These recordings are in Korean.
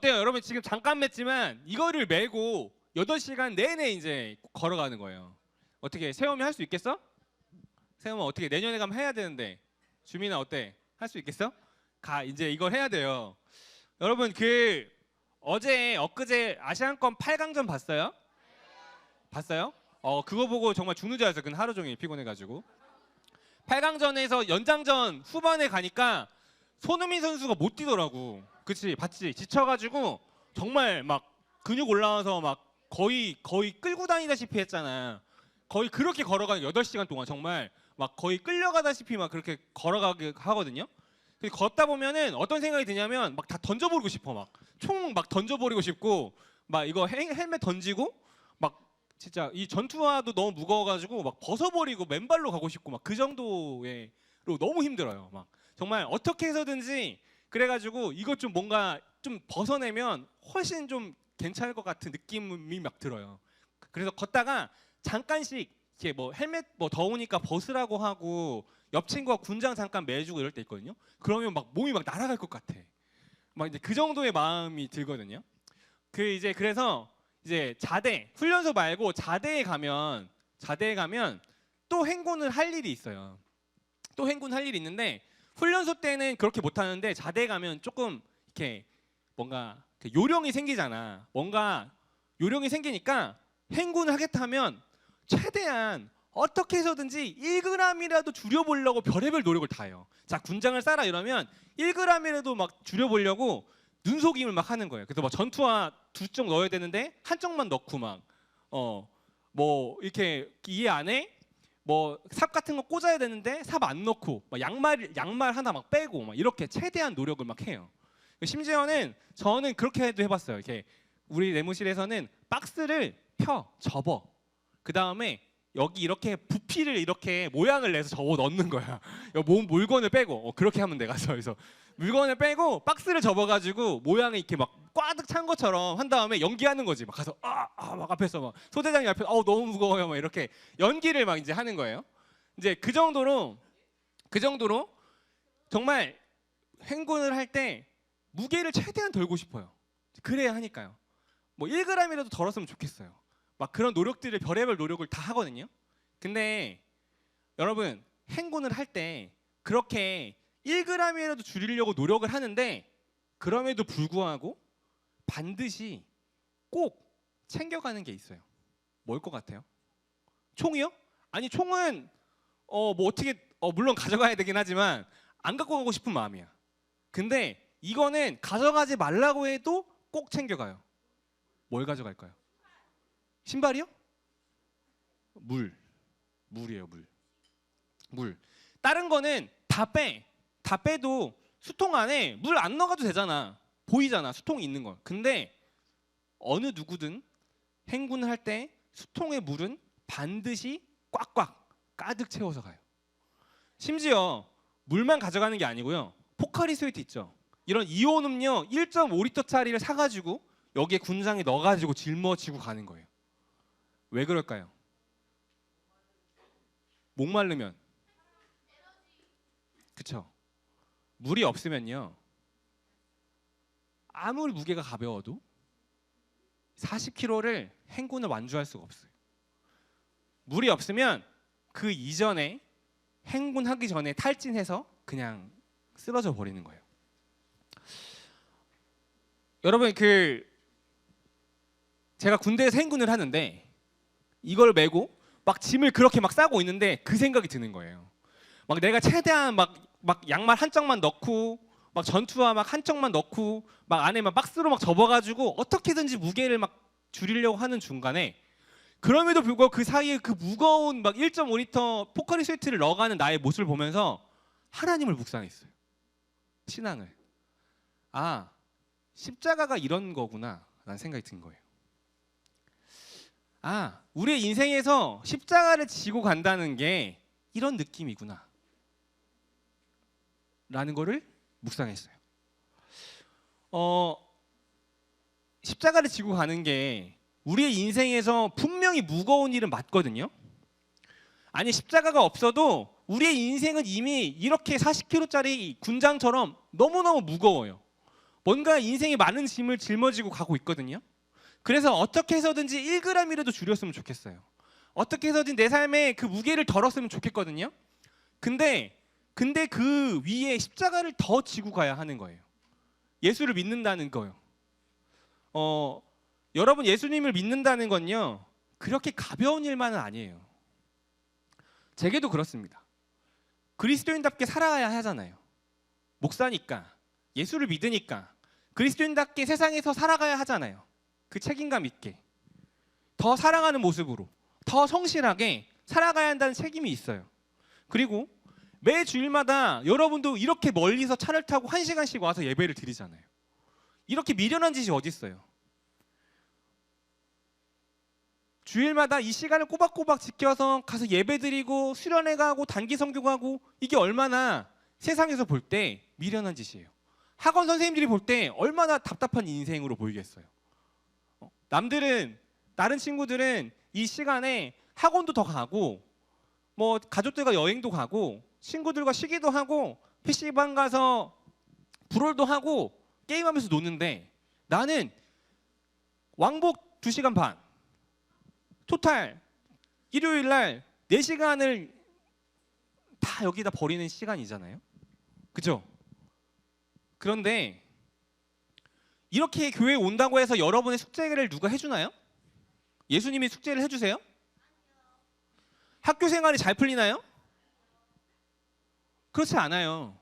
어때요? 여러분 지금 잠깐 맸지만 이거를 메고 8시간 내내 이제 걸어가는 거예요. 어떻게 세움이 할 수 있겠어? 세움은 어떻게 내년에 가면 해야 되는데 주민아 어때? 할 수 있겠어? 이제 이걸 해야 돼요. 여러분 그 어제 엊그제 아시안컵 8강전 봤어요? 봤어요? 그거 보고 정말 죽는 줄 알았어요. 그 하루 종일 피곤해가지고. 8강전에서 연장전 후반에 가니까 손흥민 선수가 못 뛰더라고. 그치? 봤지? 지쳐가지고 정말 막 근육 올라와서 막 거의 끌고 다니다시피 했잖아. 거의 그렇게 걸어가는 8시간 동안 정말 막 거의 끌려가다시피 막 그렇게 걸어가게 하거든요. 걷다 보면은 어떤 생각이 드냐면 막 다 던져버리고 싶어. 막 총 막 던져버리고 싶고 막 이거 헬멧 던지고 막 진짜 이 전투화도 너무 무거워가지고 막 벗어버리고 맨발로 가고 싶고 막 그 정도로 너무 힘들어요. 막 정말 어떻게 해서든지 그래가지고 이것 좀 뭔가 좀 벗어내면 훨씬 좀 괜찮을 것 같은 느낌이 막 들어요. 그래서 걷다가 잠깐씩 이렇게 뭐 헬멧 뭐 더우니까 벗으라고 하고 옆 친구가 군장 잠깐 매주고 이럴 때 있거든요. 그러면 막 몸이 막 날아갈 것 같아. 막 이제 그 정도의 마음이 들거든요. 그래서 이제 자대 훈련소 말고 자대에 가면 또 행군을 할 일이 있어요. 또 행군할 일이 있는데 훈련소 때는 그렇게 못 하는데 자대에 가면 조금 이렇게 뭔가 요령이 생기잖아. 뭔가 요령이 생기니까 행군을 하겠다면 최대한 어떻게 해서든지 1g이라도 줄여보려고 별의별 노력을 다 해요. 자, 군장을 싸라 이러면 1g이라도 막 줄여보려고 눈속임을 막 하는 거예요. 그래서 막 전투화 2쪽 넣어야 되는데 한쪽만 넣고 막 뭐 이렇게 이 안에 뭐 삽 같은 거 꽂아야 되는데 삽 안 넣고 막 양말 하나 막 빼고 막 이렇게 최대한 노력을 막 해요. 심지어는 저는 그렇게 해봤어요. 이렇게 우리 내무실에서는 박스를 접어. 그 다음에 여기 이렇게 부피를 이렇게 모양을 내서 접어 넣는 거야. 물건을 빼고 그렇게 하면 돼 가서 그래서 물건을 빼고 박스를 접어가지고 모양이 이렇게 막 꽉득 찬 것처럼 한 다음에 연기하는 거지. 막 가서 막 앞에서 막 소대장이 앞에서 너무 무거워요. 막 이렇게 연기를 막 이제 하는 거예요. 이제 그 정도로 정말 행군을 할 때 무게를 최대한 덜고 싶어요. 그래야 하니까요. 뭐 1g이라도 덜었으면 좋겠어요. 막 그런 노력들을 별의별 노력을 다 하거든요. 근데 여러분 행군을 할 때 그렇게 1g이라도 줄이려고 노력을 하는데 그럼에도 불구하고 반드시 꼭 챙겨가는 게 있어요. 뭘 것 같아요? 총이요? 아니 총은 뭐 어떻게 물론 가져가야 되긴 하지만 안 갖고 가고 싶은 마음이야. 근데 이거는 가져가지 말라고 해도 꼭 챙겨가요. 뭘 가져갈까요? 신발이요? 물이에요. 물. 다른 거는 다 빼도 수통 안에 물 안 넣어가도 되잖아. 보이잖아. 수통이 있는 거. 근데 어느 누구든 행군을 할 때 수통의 물은 반드시 꽉꽉 가득 채워서 가요. 심지어 물만 가져가는 게 아니고요. 포카리 스웨트 있죠. 이런 이온 음료 1.5리터짜리를 사가지고 여기에 군장에 넣어가지고 짊어지고 가는 거예요. 왜 그럴까요? 목마르면. 그쵸? 물이 없으면요. 아무리 무게가 가벼워도 40kg를 행군을 완주할 수가 없어요. 물이 없으면 그 이전에 행군하기 전에 탈진해서 그냥 쓰러져 버리는 거예요. 여러분 제가 군대에서 행군을 하는데 이걸 메고 막 짐을 그렇게 막 싸고 있는데 그 생각이 드는 거예요. 막 내가 최대한 막 양말 한 짝만 넣고 막 전투화 막 한 짝만 넣고 막 안에 막 박스로 막 접어가지고 어떻게든지 무게를 막 줄이려고 하는 중간에 그럼에도 불구하고 그 사이에 그 무거운 막 1.5리터 포카리 스웨트를 넣어가는 나의 모습을 보면서 하나님을 묵상했어요. 신앙을. 십자가가 이런 거구나 라는 생각이 든 거예요. 우리의 인생에서 십자가를 지고 간다는 게 이런 느낌이구나 라는 거를 묵상했어요. 십자가를 지고 가는 게 우리의 인생에서 분명히 무거운 일은 맞거든요. 아니 십자가가 없어도 우리의 인생은 이미 이렇게 40kg짜리 군장처럼 너무너무 무거워요. 뭔가 인생에 많은 짐을 짊어지고 가고 있거든요. 그래서 어떻게 해서든지 1g이라도 줄였으면 좋겠어요. 어떻게 해서든 내 삶에 그 무게를 덜었으면 좋겠거든요. 근데 그 위에 십자가를 더 지고 가야 하는 거예요. 예수를 믿는다는 거요. 여러분, 예수님을 믿는다는 건요, 그렇게 가벼운 일만은 아니에요. 제게도 그렇습니다. 그리스도인답게 살아야 하잖아요. 목사니까, 예수를 믿으니까 그리스도인답게 세상에서 살아가야 하잖아요. 그 책임감 있게, 더 사랑하는 모습으로, 더 성실하게 살아가야 한다는 책임이 있어요. 그리고 매 주일마다 여러분도 이렇게 멀리서 차를 타고 1시간씩 와서 예배를 드리잖아요. 이렇게 미련한 짓이 어디 있어요? 주일마다 이 시간을 꼬박꼬박 지켜서 가서 예배드리고 수련회 가고 단기 선교 가고, 이게 얼마나 세상에서 볼 때 미련한 짓이에요. 학원 선생님들이 볼 때 얼마나 답답한 인생으로 보이겠어요. 다른 친구들은 이 시간에 학원도 더 가고, 뭐 가족들과 여행도 가고, 친구들과 쉬기도 하고, PC방 가서 브롤도 하고 게임하면서 노는데, 나는 왕복 2시간 반, 토탈 일요일 날 4시간을 다 여기다 버리는 시간이잖아요. 그죠? 그런데 이렇게 교회에 온다고 해서 여러분의 숙제를 누가 해주나요? 예수님이 숙제를 해주세요? 학교 생활이 잘 풀리나요? 그렇지 않아요.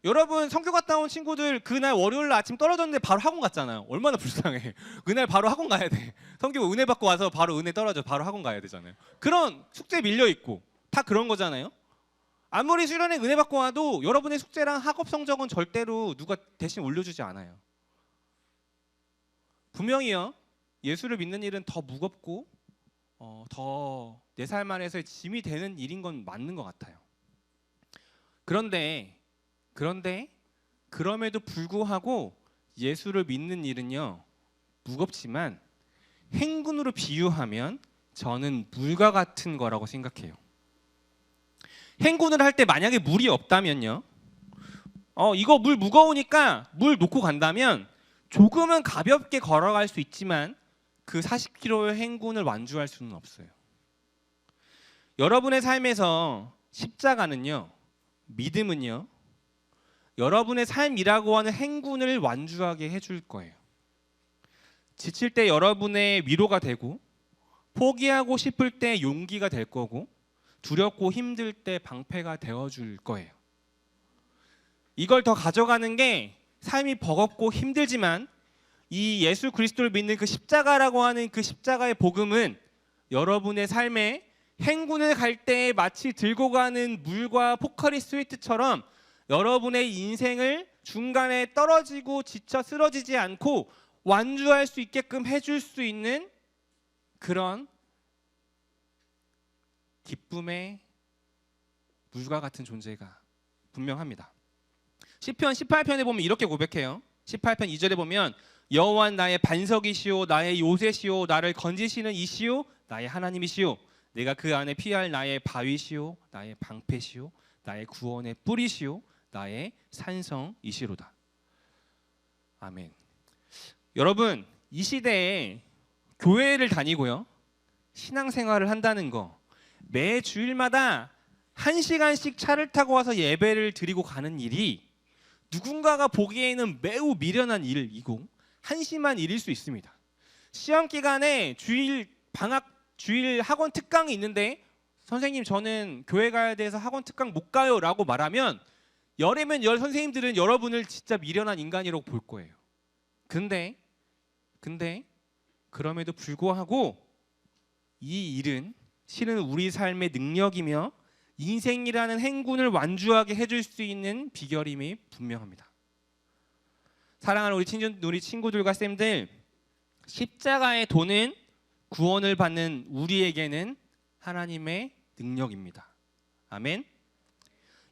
여러분, 성교 갔다 온 친구들 그날 월요일 날 아침 떨어졌는데 바로 학원 갔잖아요. 얼마나 불쌍해. 그날 바로 학원 가야 돼. 성교 은혜 받고 와서 바로 은혜 떨어져 바로 학원 가야 되잖아요. 그런 숙제 밀려 있고 다 그런 거잖아요. 아무리 수련회 은혜 받고 와도 여러분의 숙제랑 학업 성적은 절대로 누가 대신 올려주지 않아요. 분명히요, 예수를 믿는 일은 더 무겁고 더 내 삶 안에서의 짐이 되는 일인 건 맞는 것 같아요. 그럼에도 불구하고 예수를 믿는 일은요, 무겁지만 행군으로 비유하면 저는 물과 같은 거라고 생각해요. 행군을 할 때 만약에 물이 없다면요, 이거 물 무거우니까 물 놓고 간다면 조금은 가볍게 걸어갈 수 있지만 그 40km의 행군을 완주할 수는 없어요. 여러분의 삶에서 십자가는요, 믿음은요, 여러분의 삶이라고 하는 행군을 완주하게 해줄 거예요. 지칠 때 여러분의 위로가 되고, 포기하고 싶을 때 용기가 될 거고, 두렵고 힘들 때 방패가 되어줄 거예요. 이걸 더 가져가는 게 삶이 버겁고 힘들지만, 이 예수 그리스도를 믿는 그 십자가라고 하는 그 십자가의 복음은 여러분의 삶에 행군을 갈 때 마치 들고 가는 물과 포카리 스웨트처럼 여러분의 인생을 중간에 떨어지고 지쳐 쓰러지지 않고 완주할 수 있게끔 해줄 수 있는 그런 기쁨의 물과 같은 존재가 분명합니다. 시편 18편에 보면 이렇게 고백해요. 18편 2절에 보면, 여호와는 나의 반석이시오 나의 요새시오 나를 건지시는 이시오 나의 하나님이시오 내가 그 안에 피할 나의 바위시오 나의 방패시오 나의 구원의 뿌리시오 나의 산성이시로다. 아멘. 여러분, 이 시대에 교회를 다니고요, 신앙생활을 한다는 거, 매 주일마다 1시간씩 차를 타고 와서 예배를 드리고 가는 일이 누군가가 보기에는 매우 미련한 일이고 한심한 일일 수 있습니다. 시험 기간에 주일 학원 특강이 있는데, 선생님 저는 교회 가야 돼서 학원 특강 못 가요 라고 말하면 열이면 열 선생님들은 여러분을 진짜 미련한 인간이라고 볼 거예요. 근데 그럼에도 불구하고 이 일은 실은 우리 삶의 능력이며 인생이라는 행군을 완주하게 해줄 수 있는 비결임이 분명합니다. 사랑하는 우리 친구들과 쌤들, 십자가의 도는 구원을 받는 우리에게는 하나님의 능력입니다. 아멘.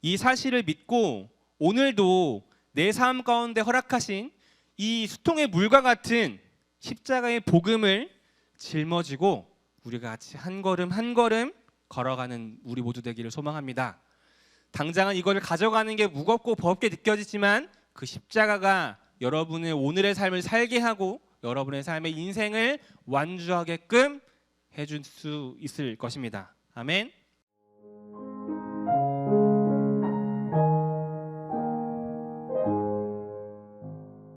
이 사실을 믿고 오늘도 내 삶 가운데 허락하신 이 수통의 물과 같은 십자가의 복음을 짊어지고 우리가 같이 한 걸음 한 걸음 걸어가는 우리 모두 되기를 소망합니다. 당장은 이거를 가져가는 게 무겁고 버겁게 느껴지지만 그 십자가가 여러분의 오늘의 삶을 살게 하고 여러분의 삶의 인생을 완주하게끔 해줄 수 있을 것입니다. 아멘.